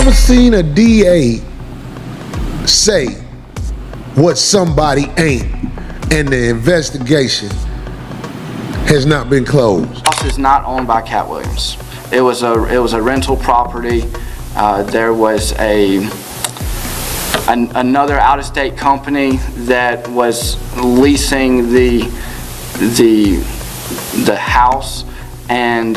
never seen a DA say what somebody ain't, and the investigation has not been closed. The house is not owned by Katt Williams. It was a rental property. There was another out-of-state company that was leasing the house, and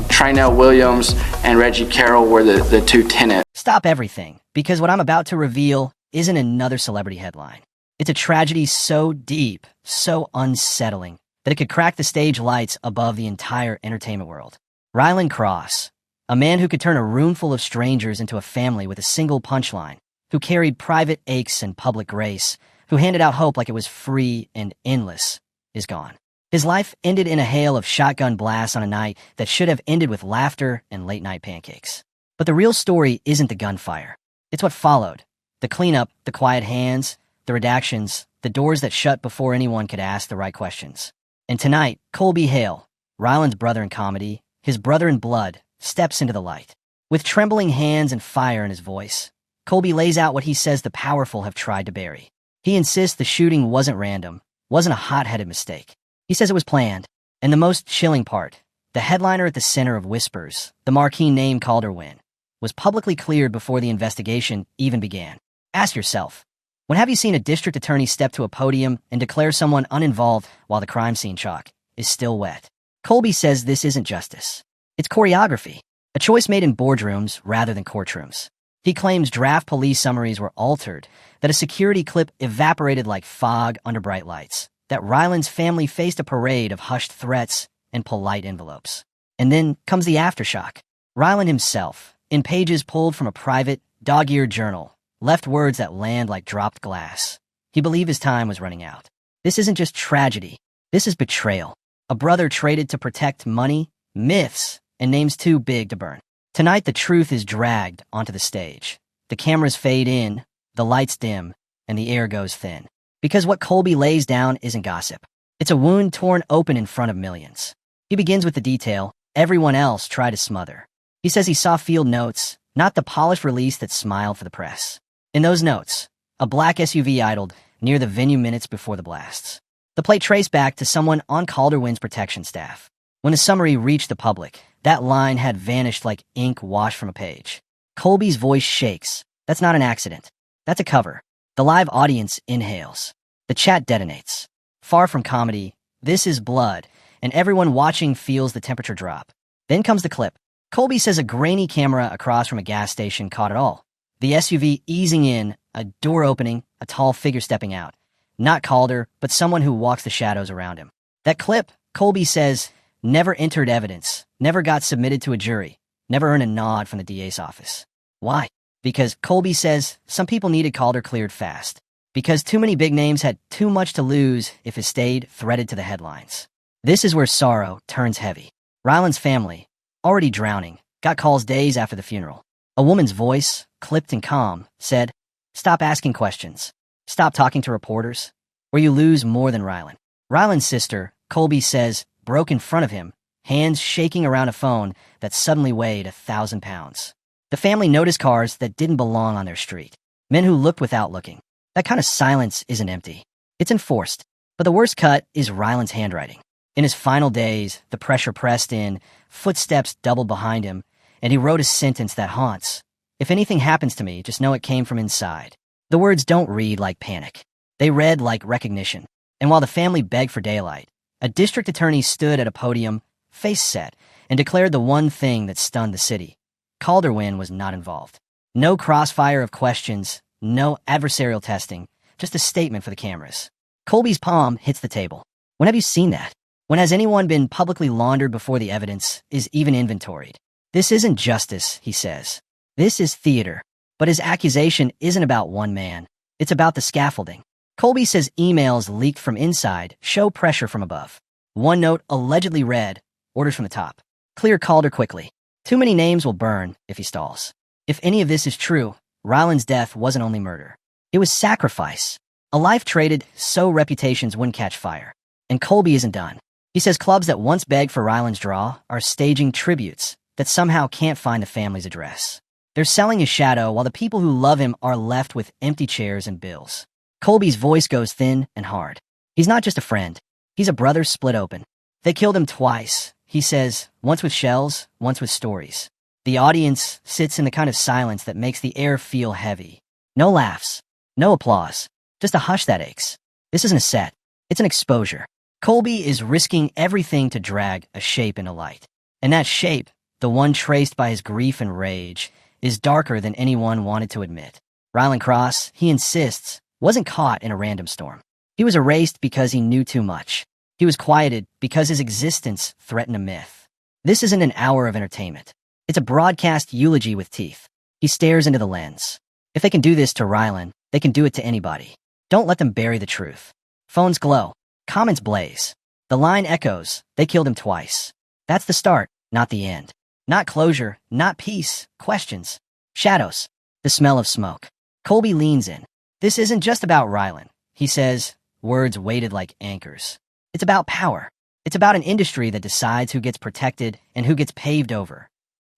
Katt Williams and Reggie Carroll were the two tenants. Stop everything, because what I'm about to reveal isn't another celebrity headline. It's a tragedy so deep, so unsettling, that it could crack the stage lights above the entire entertainment world. Ryland Cross, a man who could turn a room full of strangers into a family with a single punchline, who carried private aches and public grace, who handed out hope like it was free and endless, is gone. His life ended in a hail of shotgun blasts on a night that should have ended with laughter and late-night pancakes. But the real story isn't the gunfire. It's what followed. The cleanup, the quiet hands, the redactions, the doors that shut before anyone could ask the right questions. And tonight, Colby Hale, Ryland's brother in comedy, his brother in blood, steps into the light. With trembling hands and fire in his voice, Colby lays out what he says the powerful have tried to bury. He insists the shooting wasn't random, wasn't a hot-headed mistake. He says it was planned. And the most chilling part, the headliner at the center of whispers, the marquee name Calder Wynn, was publicly cleared before the investigation even began. Ask yourself, when have you seen a district attorney step to a podium and declare someone uninvolved while the crime scene chalk is still wet? Colby says this isn't justice. It's choreography, a choice made in boardrooms rather than courtrooms. He claims draft police summaries were altered, that a security clip evaporated like fog under bright lights, that Ryland's family faced a parade of hushed threats and polite envelopes. And then comes the aftershock. Ryland himself, in pages pulled from a private, dog-eared journal, left words that land like dropped glass. He believed his time was running out. This isn't just tragedy. This is betrayal. A brother traded to protect money, myths, and names too big to burn. Tonight, the truth is dragged onto the stage. The cameras fade in, the lights dim, and the air goes thin. Because what Colby lays down isn't gossip. It's a wound torn open in front of millions. He begins with the detail everyone else tried to smother. He says he saw field notes, not the polished release that smiled for the press. In those notes, a black SUV idled near the venue minutes before the blasts. The plate traced back to someone on Calder Wynn's protection staff. When the summary reached the public, that line had vanished like ink washed from a page. Colby's voice shakes. That's not an accident. That's a cover. The live audience inhales. The chat detonates. Far from comedy, this is blood, and everyone watching feels the temperature drop. Then comes the clip. Colby says a grainy camera across from a gas station caught it all. The SUV easing in, a door opening, a tall figure stepping out. Not Calder, but someone who walks the shadows around him. That clip, Colby says, never entered evidence, never got submitted to a jury, never earned a nod from the DA's office. Why? Because Colby says some people needed Calder cleared fast. Because too many big names had too much to lose if it stayed threaded to the headlines. This is where sorrow turns heavy. Ryland's family, already drowning, got calls days after the funeral. A woman's voice, clipped and calm, said, "Stop asking questions. Stop talking to reporters, or you lose more than Ryland." Ryland's sister, Colby says, broke in front of him, hands shaking around a phone that suddenly weighed 1,000 pounds. The family noticed cars that didn't belong on their street. Men who looked without looking. That kind of silence isn't empty. It's enforced. But the worst cut is Ryland's handwriting. In his final days, the pressure pressed in, footsteps doubled behind him, and he wrote a sentence that haunts. "If anything happens to me, just know it came from inside." The words don't read like panic. They read like recognition. And while the family begged for daylight, a district attorney stood at a podium, face set, and declared the one thing that stunned the city. Calder Wynn was not involved. No crossfire of questions, no adversarial testing, just a statement for the cameras. Colby's palm hits the table. When have you seen that? When has anyone been publicly laundered before the evidence is even inventoried? This isn't justice, he says. This is theater. But his accusation isn't about one man. It's about the scaffolding. Colby says emails leaked from inside show pressure from above. One note allegedly read, orders from the top. Clear Calder quickly. Too many names will burn if he stalls. If any of this is true, Ryland's death wasn't only murder. It was sacrifice. A life traded so reputations wouldn't catch fire. And Colby isn't done. He says clubs that once begged for Ryland's draw are staging tributes, that somehow can't find the family's address. They're selling his shadow while the people who love him are left with empty chairs and bills. Colby's voice goes thin and hard. He's not just a friend. He's a brother split open. They killed him twice, he says, once with shells, once with stories. The audience sits in the kind of silence that makes the air feel heavy. No laughs, no applause, just a hush that aches. This isn't a set. It's an exposure. Colby is risking everything to drag a shape into light. And that shape, the one traced by his grief and rage, is darker than anyone wanted to admit. Ryland Cross, he insists, wasn't caught in a random storm. He was erased because he knew too much. He was quieted because his existence threatened a myth. This isn't an hour of entertainment. It's a broadcast eulogy with teeth. He stares into the lens. If they can do this to Ryland, they can do it to anybody. Don't let them bury the truth. Phones glow. Comments blaze. The line echoes. They killed him twice. That's the start, not the end. Not closure, not peace, questions. Shadows. The smell of smoke. Colby leans in. This isn't just about Ryland, he says, words weighted like anchors. It's about power. It's about an industry that decides who gets protected and who gets paved over.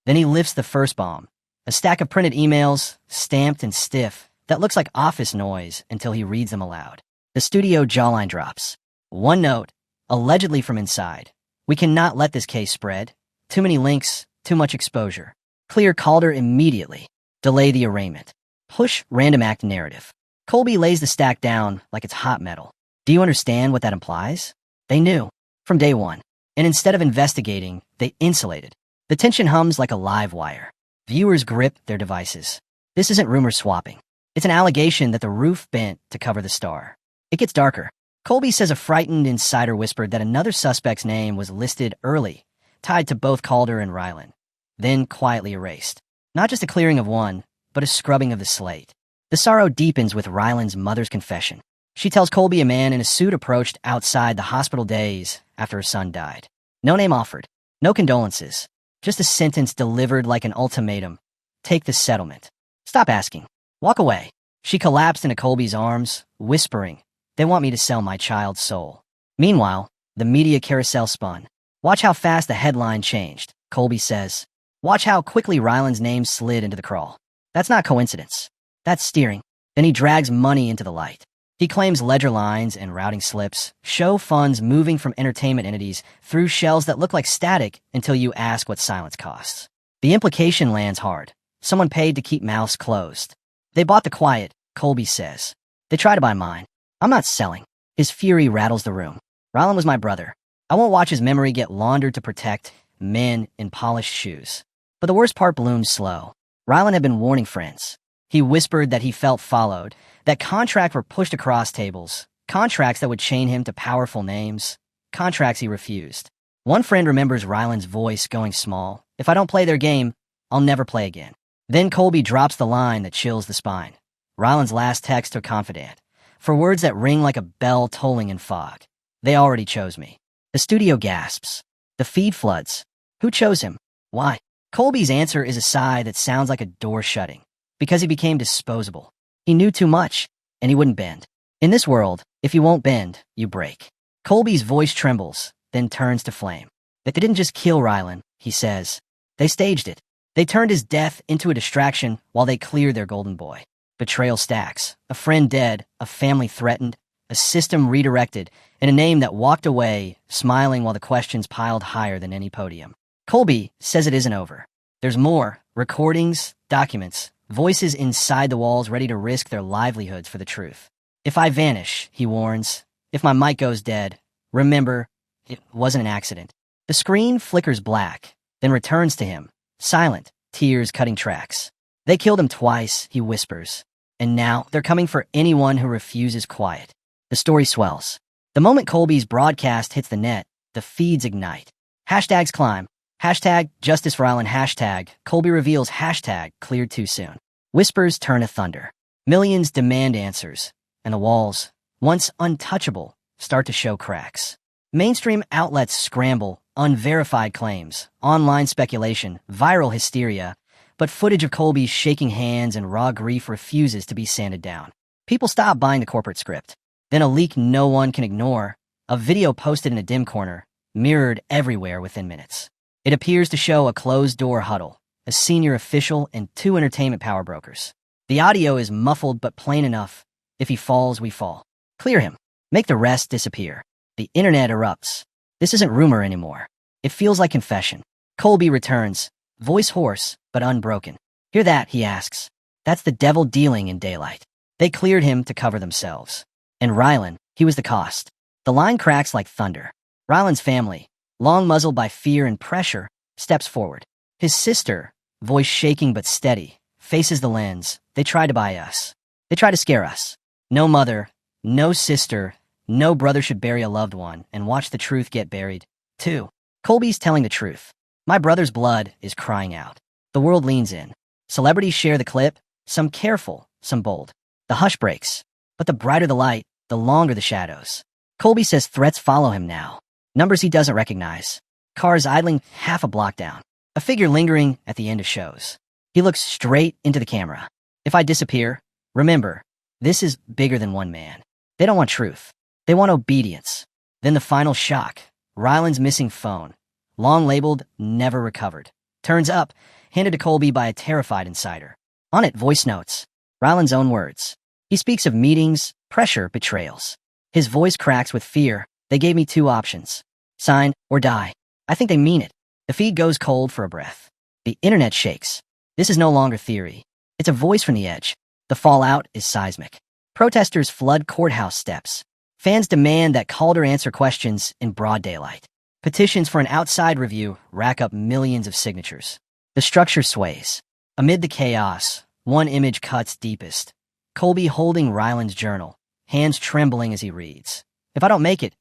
Then he lifts the first bomb, a stack of printed emails, stamped and stiff, that looks like office noise until he reads them aloud. The studio jawline drops. One note, allegedly from inside. We cannot let this case spread. Too many links, too much exposure. Clear Calder immediately. Delay the arraignment. Push random act narrative. Colby lays the stack down like it's hot metal. Do you understand what that implies? They knew. From day one. And instead of investigating, they insulated. The tension hums like a live wire. Viewers grip their devices. This isn't rumor swapping. It's an allegation that the roof bent to cover the star. It gets darker. Colby says a frightened insider whispered that another suspect's name was listed early, tied to both Calder and Ryland, then quietly erased. Not just a clearing of one, but a scrubbing of the slate. The sorrow deepens with Ryland's mother's confession. She tells Colby a man in a suit approached outside the hospital days after her son died. No name offered. No condolences. Just a sentence delivered like an ultimatum. Take the settlement. Stop asking. Walk away. She collapsed into Colby's arms, whispering, "They want me to sell my child's soul." Meanwhile, the media carousel spun. Watch how fast the headline changed, Colby says. Watch how quickly Ryland's name slid into the crawl. That's not coincidence. That's steering. Then he drags money into the light. He claims ledger lines and routing slips show funds moving from entertainment entities through shells that look like static until you ask what silence costs. The implication lands hard. Someone paid to keep mouths closed. They bought the quiet, Colby says. They try to buy mine. I'm not selling. His fury rattles the room. Ryland was my brother. I won't watch his memory get laundered to protect men in polished shoes. But the worst part blooms slow. Ryland had been warning friends. He whispered that he felt followed, that contracts were pushed across tables, contracts that would chain him to powerful names, contracts he refused. One friend remembers Ryland's voice going small. If I don't play their game, I'll never play again. Then Colby drops the line that chills the spine. Ryland's last text to a confidant, for words that ring like a bell tolling in fog. They already chose me. The studio gasps. The feed floods. Who chose him? Why? Colby's answer is a sigh that sounds like a door shutting. Because he became disposable. He knew too much, and he wouldn't bend. In this world, if you won't bend, you break. Colby's voice trembles, then turns to flame. But they didn't just kill Ryland, he says. They staged it. They turned his death into a distraction while they cleared their golden boy. Betrayal stacks. A friend dead, a family threatened, a system redirected, and a name that walked away, smiling while the questions piled higher than any podium. Colby says it isn't over. There's more. Recordings, documents, voices inside the walls ready to risk their livelihoods for the truth. If I vanish, he warns, if my mic goes dead, remember, it wasn't an accident. The screen flickers black, then returns to him, silent, tears cutting tracks. They killed him twice, he whispers. And now they're coming for anyone who refuses quiet. The story swells. The moment Colby's broadcast hits the net, the feeds ignite. Hashtags climb. Hashtag Justice for Ryland. Hashtag Colby reveals. Hashtag cleared too soon. Whispers turn to thunder. Millions demand answers. And the walls, once untouchable, start to show cracks. Mainstream outlets scramble. Unverified claims, online speculation, viral hysteria. But footage of Colby's shaking hands and raw grief refuses to be sanded down. People stop buying the corporate script. Then a leak no one can ignore. A video posted in a dim corner, mirrored everywhere within minutes. It appears to show a closed-door huddle, a senior official, and 2 entertainment power brokers. The audio is muffled but plain enough. If he falls, we fall. Clear him. Make the rest disappear. The internet erupts. This isn't rumor anymore. It feels like confession. Colby returns, voice hoarse but unbroken. Hear that, he asks. That's the devil dealing in daylight. They cleared him to cover themselves. And Rylan, he was the cost. The line cracks like thunder. Rylan's family, long muzzled by fear and pressure, steps forward. His sister, voice shaking but steady, faces the lens. They try to buy us. They try to scare us. No mother, no sister, no brother should bury a loved one and watch the truth get buried. 2. Colby's telling the truth. My brother's blood is crying out. The world leans in. Celebrities share the clip, some careful, some bold. The hush breaks. But the brighter the light, the longer the shadows. Colby says threats follow him now. Numbers he doesn't recognize. Cars idling half a block down. A figure lingering at the end of shows. He looks straight into the camera. If I disappear, remember, this is bigger than one man. They don't want truth. They want obedience. Then the final shock. Rylan's missing phone. Long labeled, never recovered. Turns up, handed to Colby by a terrified insider. On it, voice notes. Rylan's own words. He speaks of meetings, pressure, betrayals. His voice cracks with fear. They gave me 2 options. Sign or die. I think they mean it. The feed goes cold for a breath. The internet shakes. This is no longer theory. It's a voice from the edge. The fallout is seismic. Protesters flood courthouse steps. Fans demand that Calder answer questions in broad daylight. Petitions for an outside review rack up millions of signatures. The structure sways. Amid the chaos, one image cuts deepest. Colby holding Rylan's journal, hands trembling as he reads. If I don't make it,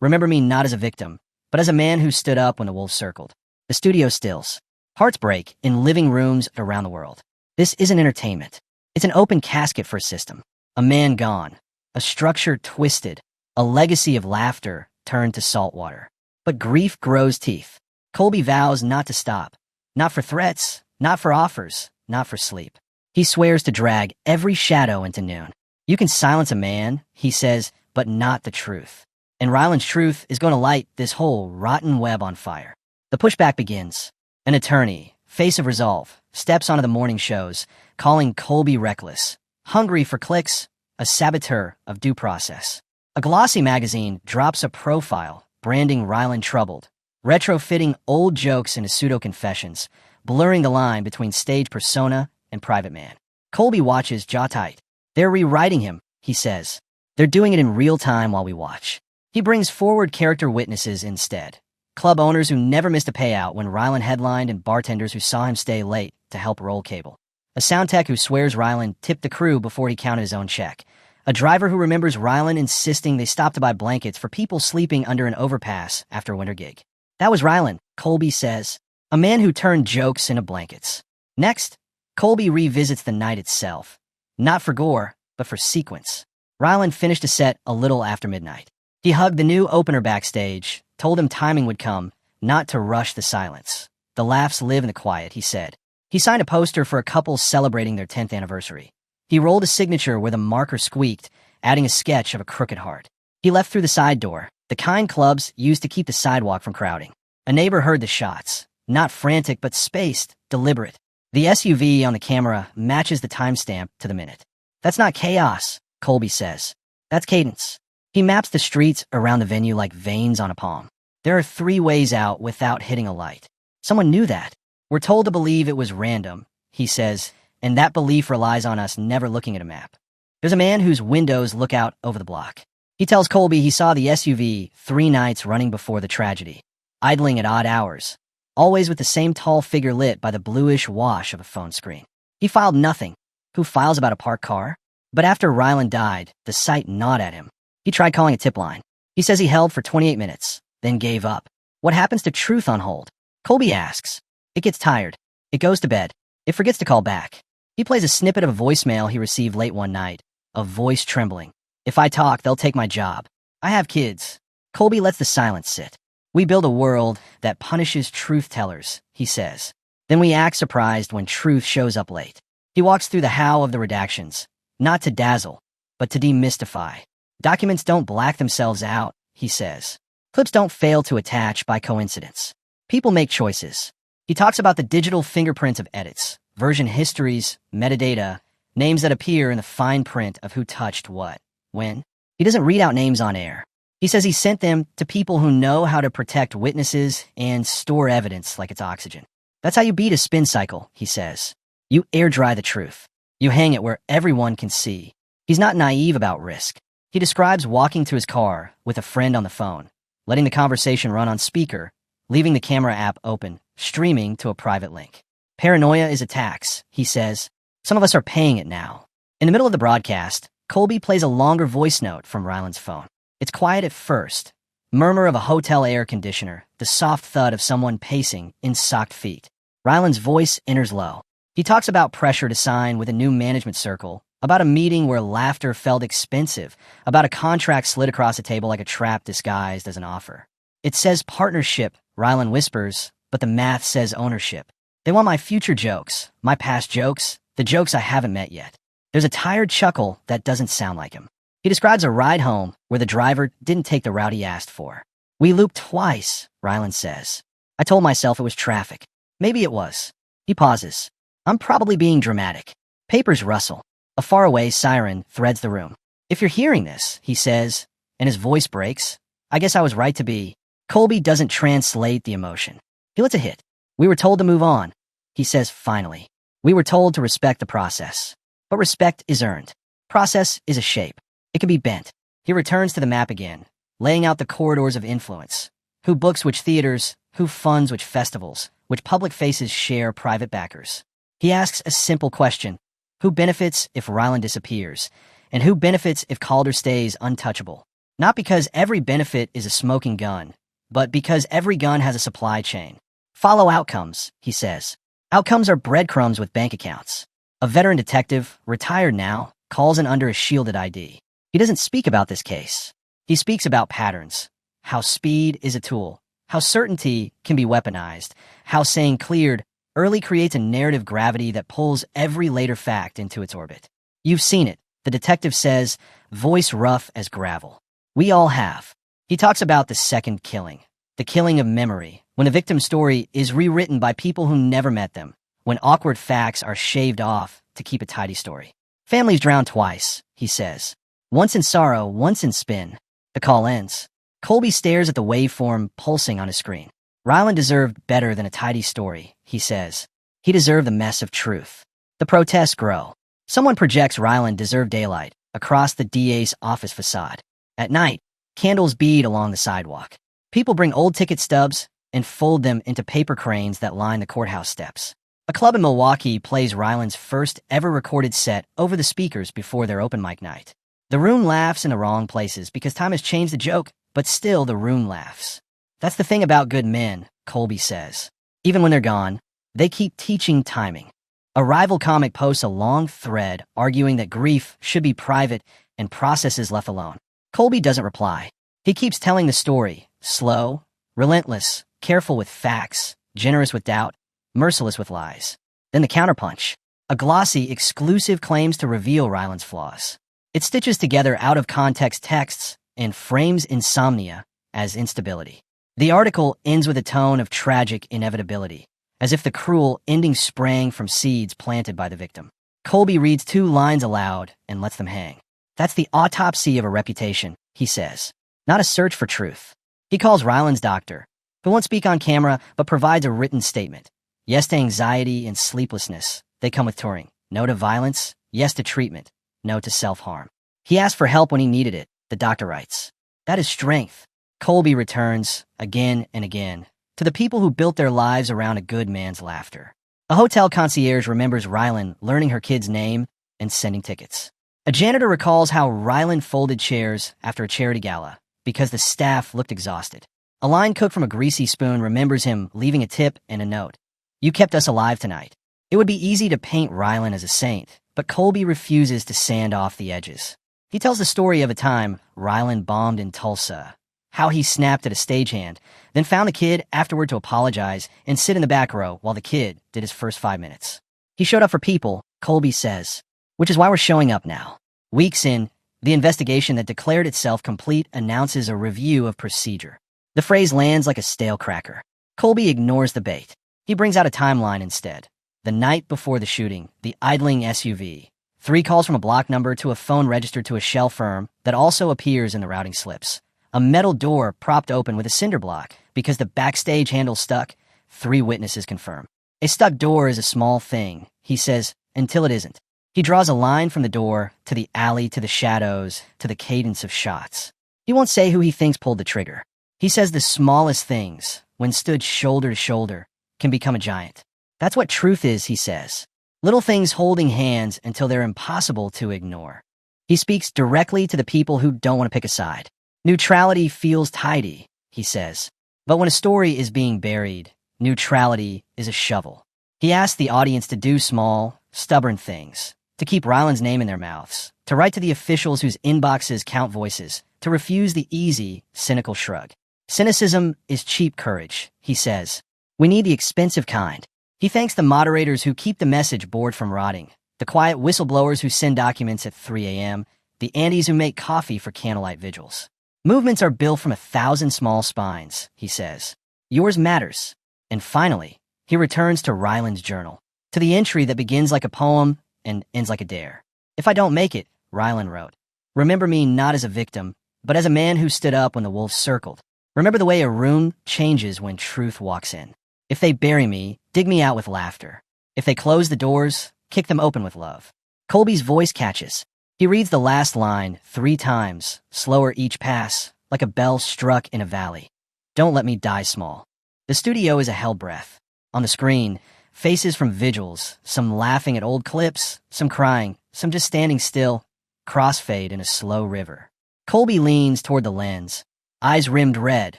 remember me not as a victim, but as a man who stood up when the wolves circled. The studio stills. Hearts break in living rooms around the world. This isn't entertainment. It's an open casket for a system. A man gone. A structure twisted. A legacy of laughter turned to salt water. But grief grows teeth. Colby vows not to stop. Not for threats, not for offers, not for sleep. He swears to drag every shadow into noon. You can silence a man, he says, but not the truth. And Rylan's truth is going to light this whole rotten web on fire. The pushback begins. An attorney, face of resolve, steps onto the morning shows, calling Colby reckless, hungry for clicks, a saboteur of due process. A glossy magazine drops a profile, branding Rylan troubled, retrofitting old jokes into pseudo-confessions, blurring the line between stage persona and private man. Colby watches jaw tight. They're rewriting him, he says. They're doing it in real time while we watch. He brings forward character witnesses instead. Club owners who never missed a payout when Rylan headlined and bartenders who saw him stay late to help roll cable. A sound tech who swears Rylan tipped the crew before he counted his own check. A driver who remembers Rylan insisting they stopped to buy blankets for people sleeping under an overpass after a winter gig. That was Rylan, Colby says. A man who turned jokes into blankets. Next, Colby revisits the night itself. Not for gore, but for sequence. Rylan finished a set a little after midnight. He hugged the new opener backstage, told him timing would come, not to rush the silence. The laughs live in the quiet, he said. He signed a poster for a couple celebrating their 10th anniversary. He rolled a signature where the marker squeaked, adding a sketch of a crooked heart. He left through the side door, the kind clubs used to keep the sidewalk from crowding. A neighbor heard the shots, not frantic but spaced, deliberate. The SUV on the camera matches the timestamp to the minute. That's not chaos, Colby says. That's cadence. He maps the streets around the venue like veins on a palm. There are 3 ways out without hitting a light. Someone knew that. We're told to believe it was random, he says, and that belief relies on us never looking at a map. There's a man whose windows look out over the block. He tells Colby he saw the SUV 3 nights running before the tragedy, idling at odd hours, always with the same tall figure lit by the bluish wash of a phone screen. He filed nothing. Who files about a parked car? But after Rylan died, the site gnawed at him. He tried calling a tip line. He says he held for 28 minutes, then gave up. What happens to truth on hold? Colby asks. It gets tired. It goes to bed. It forgets to call back. He plays a snippet of a voicemail he received late one night, a voice trembling. If I talk, they'll take my job. I have kids. Colby lets the silence sit. We build a world that punishes truth-tellers, he says. Then we act surprised when truth shows up late. He walks through the how of the redactions, not to dazzle, but to demystify. Documents don't black themselves out, he says. Clips don't fail to attach by coincidence. People make choices. He talks about the digital fingerprint of edits, version histories, metadata, names that appear in the fine print of who touched what, when. He doesn't read out names on air. He says he sent them to people who know how to protect witnesses and store evidence like it's oxygen. That's how you beat a spin cycle, he says. You air dry the truth. You hang it where everyone can see. He's not naive about risk. He describes walking to his car with a friend on the phone, letting the conversation run on speaker, leaving the camera app open, streaming to a private link. Paranoia is a tax, he says. Some of us are paying it now. In the middle of the broadcast, Colby plays a longer voice note from Ryland's phone. It's quiet at first. Murmur of a hotel air conditioner, the soft thud of someone pacing in socked feet. Ryland's voice enters low. He talks about pressure to sign with a new management circle, about a meeting where laughter felt expensive, about a contract slid across the table like a trap disguised as an offer. It says partnership, Ryland whispers, but the math says ownership. They want my future jokes, my past jokes, the jokes I haven't met yet. There's a tired chuckle that doesn't sound like him. He describes a ride home where the driver didn't take the route he asked for. We looped twice, Ryland says. I told myself it was traffic. Maybe it was. He pauses. I'm probably being dramatic. Papers rustle. A faraway siren threads the room. If you're hearing this, he says, and his voice breaks, I guess I was right to be. Colby doesn't translate the emotion. He lets it hit. We were told to move on. He says finally. We were told to respect the process. But respect is earned. Process is a shape. It can be bent. He returns to the map again, laying out the corridors of influence. Who books which theaters, who funds which festivals, which public faces share private backers. He asks a simple question. Who benefits if Ryland disappears? And who benefits if Calder stays untouchable? Not because every benefit is a smoking gun, but because every gun has a supply chain. Follow outcomes, he says. Outcomes are breadcrumbs with bank accounts. A veteran detective, retired now, calls in under a shielded ID. He doesn't speak about this case. He speaks about patterns, how speed is a tool, how certainty can be weaponized, how saying cleared early creates a narrative gravity that pulls every later fact into its orbit. You've seen it, the detective says, voice rough as gravel. We all have. He talks about the second killing, the killing of memory, when the victim's story is rewritten by people who never met them, when awkward facts are shaved off to keep a tidy story. Families drown twice, he says. Once in sorrow, once in spin. The call ends. Colby stares at the waveform pulsing on his screen. Ryland deserved better than a tidy story, he says. He deserved the mess of truth. The protests grow. Someone projects Ryland deserved daylight across the DA's office facade. At night, candles bead along the sidewalk. People bring old ticket stubs and fold them into paper cranes that line the courthouse steps. A club in Milwaukee plays Ryland's first ever recorded set over the speakers before their open mic night. The room laughs in the wrong places because time has changed the joke, but still the room laughs. That's the thing about good men, Colby says. Even when they're gone, they keep teaching timing. A rival comic posts a long thread arguing that grief should be private and processes left alone. Colby doesn't reply. He keeps telling the story, slow, relentless, careful with facts, generous with doubt, merciless with lies. Then the counterpunch. A glossy, exclusive claims to reveal Ryland's flaws. It stitches together out-of-context texts and frames insomnia as instability. The article ends with a tone of tragic inevitability, as if the cruel ending sprang from seeds planted by the victim. Colby reads 2 lines aloud and lets them hang. That's the autopsy of a reputation, he says, not a search for truth. He calls Ryland's doctor, who won't speak on camera but provides a written statement. Yes to anxiety and sleeplessness. They come with touring. No to violence. Yes to treatment. No to self-harm. He asked for help when he needed it, the doctor writes. That is strength. Colby returns, again and again, to the people who built their lives around a good man's laughter. A hotel concierge remembers Ryland learning her kid's name and sending tickets. A janitor recalls how Ryland folded chairs after a charity gala because the staff looked exhausted. A line cook from a greasy spoon remembers him leaving a tip and a note. You kept us alive tonight. It would be easy to paint Ryland as a saint, but Colby refuses to sand off the edges. He tells the story of a time Ryland bombed in Tulsa, how he snapped at a stagehand, then found the kid afterward to apologize and sit in the back row while the kid did his first 5 minutes. He showed up for people, Colby says, which is why we're showing up now. Weeks in, the investigation that declared itself complete announces a review of procedure. The phrase lands like a stale cracker. Colby ignores the bait. He brings out a timeline instead. The night before the shooting, the idling SUV. 3 calls from a block number to a phone registered to a shell firm that also appears in the routing slips. A metal door propped open with a cinder block because the backstage handle stuck. 3 witnesses confirm. A stuck door is a small thing, he says, until it isn't. He draws a line from the door to the alley to the shadows to the cadence of shots. He won't say who he thinks pulled the trigger. He says the smallest things, when stood shoulder to shoulder, can become a giant. That's what truth is, he says. Little things holding hands until they're impossible to ignore. He speaks directly to the people who don't want to pick a side. Neutrality feels tidy, he says. But when a story is being buried, neutrality is a shovel. He asks the audience to do small, stubborn things, to keep Ryland's name in their mouths, to write to the officials whose inboxes count voices, to refuse the easy, cynical shrug. Cynicism is cheap courage, he says. We need the expensive kind. He thanks the moderators who keep the message board from rotting, the quiet whistleblowers who send documents at 3 a.m., the Andes who make coffee for candlelight vigils. Movements are built from 1,000 small spines, he says. Yours matters. And finally, he returns to Ryland's journal, to the entry that begins like a poem and ends like a dare. If I don't make it, Ryland wrote, remember me not as a victim, but as a man who stood up when the wolves circled. Remember the way a room changes when truth walks in. If they bury me, dig me out with laughter. If they close the doors, kick them open with love. Colby's voice catches. He reads the last line 3 times, slower each pass, like a bell struck in a valley. Don't let me die small. The studio is a hell breath. On the screen, faces from vigils, some laughing at old clips, some crying, some just standing still, crossfade in a slow river. Colby leans toward the lens, eyes rimmed red,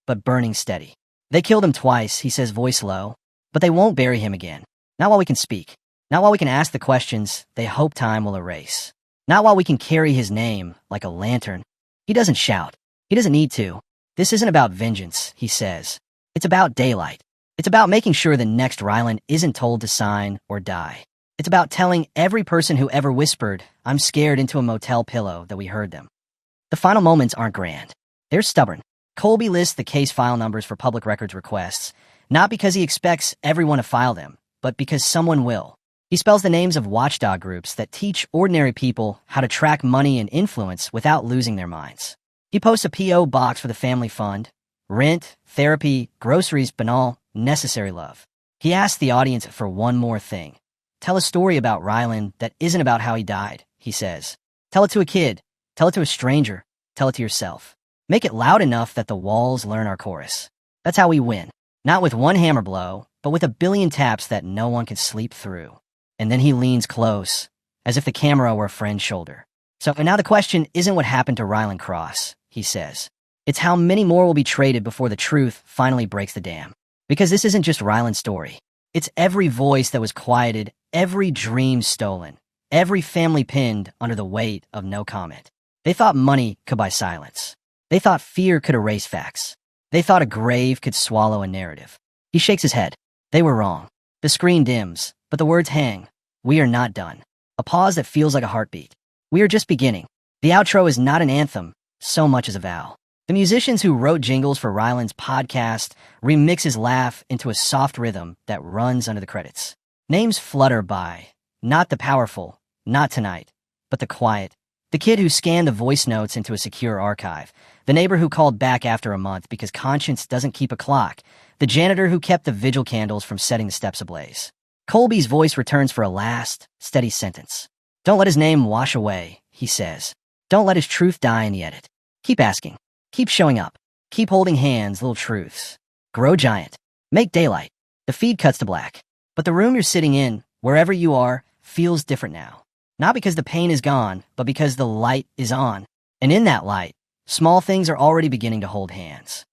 but burning steady. They killed him twice, he says, voice low, but they won't bury him again. Not while we can speak. Not while we can ask the questions they hope time will erase. Not while we can carry his name like a lantern. He doesn't shout. He doesn't need to. This isn't about vengeance, he says. It's about daylight. It's about making sure the next Ryland isn't told to sign or die. It's about telling every person who ever whispered, I'm scared into a motel pillow, that we heard them. The final moments aren't grand. They're stubborn. Colby lists the case file numbers for public records requests, not because he expects everyone to file them, but because someone will. He spells the names of watchdog groups that teach ordinary people how to track money and influence without losing their minds. He posts a P.O. box for the family fund, rent, therapy, groceries, banal, necessary love. He asks the audience for one more thing. Tell a story about Ryland that isn't about how he died, he says. Tell it to a kid. Tell it to a stranger. Tell it to yourself. Make it loud enough that the walls learn our chorus. That's how we win. Not with one hammer blow, but with a billion taps that no one can sleep through. And then he leans close, as if the camera were a friend's shoulder. So now the question isn't what happened to Ryland Cross, he says. It's how many more will be traded before the truth finally breaks the dam. Because this isn't just Ryland's story. It's every voice that was quieted, every dream stolen, every family pinned under the weight of no comment. They thought money could buy silence. They thought fear could erase facts. They thought a grave could swallow a narrative. He shakes his head. They were wrong. The screen dims, but the words hang. We are not done. A pause that feels like a heartbeat. We are just beginning. The outro is not an anthem, so much as a vow. The musicians who wrote jingles for Ryland's podcast remix his laugh into a soft rhythm that runs under the credits. Names flutter by. Not the powerful, not tonight, but the quiet. The kid who scanned the voice notes into a secure archive. The neighbor who called back after a month because conscience doesn't keep a clock. The janitor who kept the vigil candles from setting the steps ablaze. Colby's voice returns for a last, steady sentence. Don't let his name wash away, he says. Don't let his truth die in the edit. Keep asking. Keep showing up. Keep holding hands, little truths. Grow giant. Make daylight. The feed cuts to black. But the room you're sitting in, wherever you are, feels different now. Not because the pain is gone, but because the light is on. And in that light, small things are already beginning to hold hands.